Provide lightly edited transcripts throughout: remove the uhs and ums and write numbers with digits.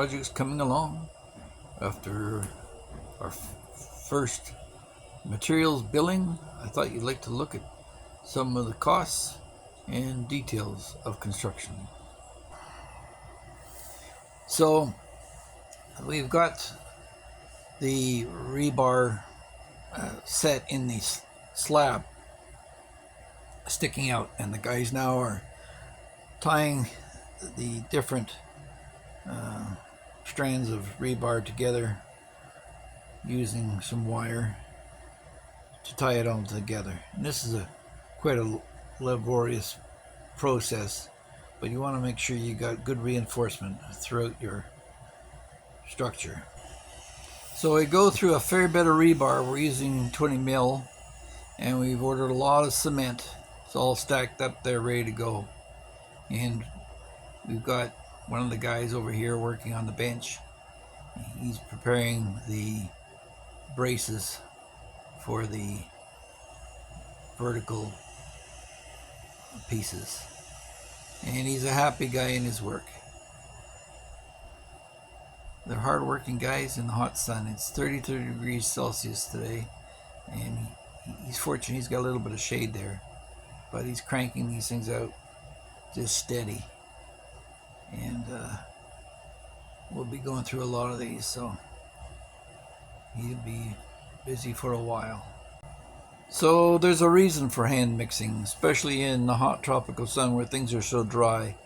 project's coming along after our first materials billing. I thought you'd like to look at some of the costs and details of construction. So we've got the rebar set in the slab sticking out, and the guys now are tying the different strands of rebar together using some wire to tie it all together. And this is quite a laborious process, but you want to make sure you got good reinforcement throughout your structure. So we go through a fair bit of rebar. We're using 20 mil, and we've ordered a lot of cement. It's all stacked up there ready to go. And we've got one of the guys over here working on the bench. He's preparing the braces for the vertical pieces. And he's a happy guy in his work. They're hard-working guys in the hot sun. It's 32 degrees Celsius today, and he's fortunate he's got a little bit of shade there, but he's cranking these things out just steady. And we'll be going through a lot of these, so he'll be busy for a while. So there's a reason for hand mixing, especially in the hot tropical sun where things are so dry.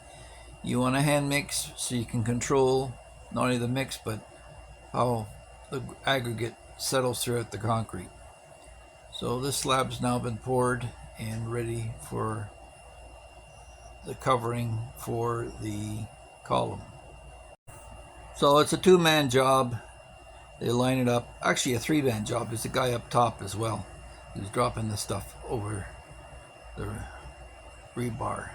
You want to hand mix so you can control not only the mix but how the aggregate settles throughout the concrete. So this slab's now been poured and ready for the covering for the column. So it's a two-man job. They line it up. Actually a three-man job. There's a guy up top as well who's dropping the stuff over the rebar.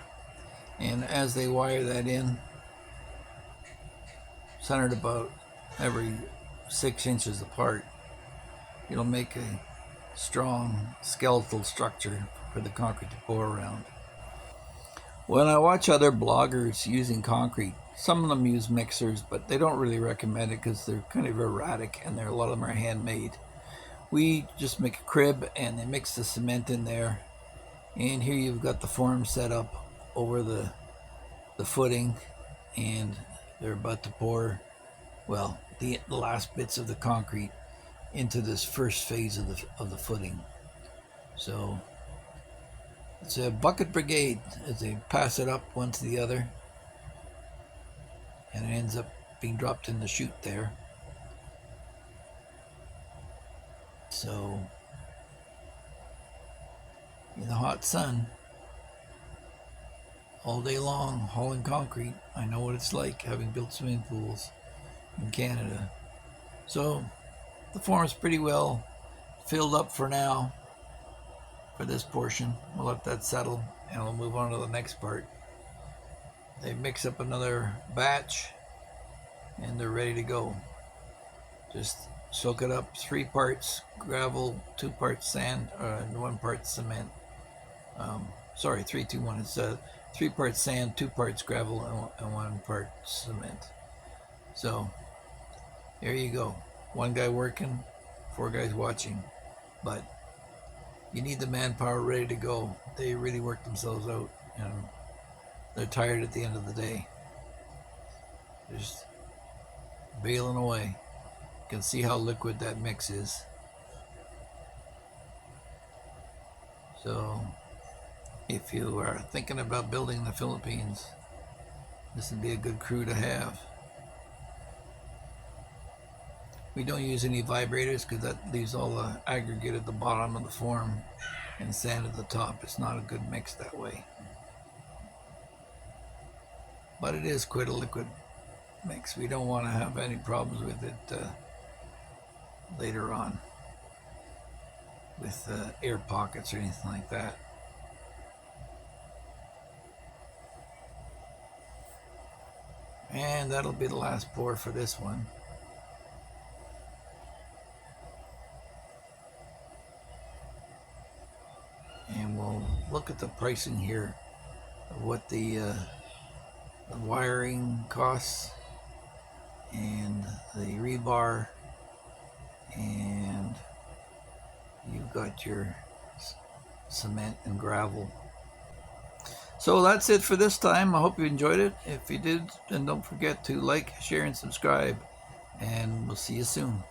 And as they wire that in, centered about every 6 inches apart, it'll make a strong skeletal structure for the concrete to pour around. When I watch other bloggers using concrete, some of them use mixers, but they don't really recommend it because they're kind of erratic and a lot of them are handmade. We just make a crib and they mix the cement in there. And here you've got the form set up over the footing, and they're about to pour, well, the last bits of the concrete into this first phase of the footing. So it's a bucket brigade as they pass it up one to the other, and it ends up being dropped in the chute there. So in the hot sun all day long hauling concrete, I know what it's like, having built swimming pools in Canada. So the form's pretty well filled up for now for this portion. We'll let that settle and we'll move on to the next part. They mix up another batch and they're ready to go. Just soak it up, 3 parts gravel, 2 parts sand, and 1 part cement. Sorry, 3, 2, 1. It's 3 parts sand, 2 parts gravel, and 1 part cement. So there you go. 1 guy working, 4 guys watching. But you need the manpower ready to go. They really work themselves out, and they're tired at the end of the day. Just bailing away. You can see how liquid that mix is. So if you are thinking about building in the Philippines, this would be a good crew to have. We don't use any vibrators because that leaves all the aggregate at the bottom of the form and sand at the top. It's not a good mix that way. But it is quite a liquid mix. We don't want to have any problems with it later on with air pockets or anything like that. And that'll be the last pour for this one. And we'll look at the pricing here of what the wiring costs and the rebar, and you've got your cement and gravel. So that's it for this time. I hope you enjoyed it. If you did, then don't forget to like, share, and subscribe. And we'll see you soon.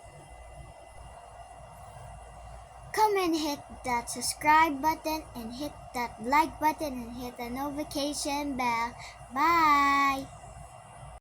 Come and hit that subscribe button and hit that like button and hit the notification bell. Bye!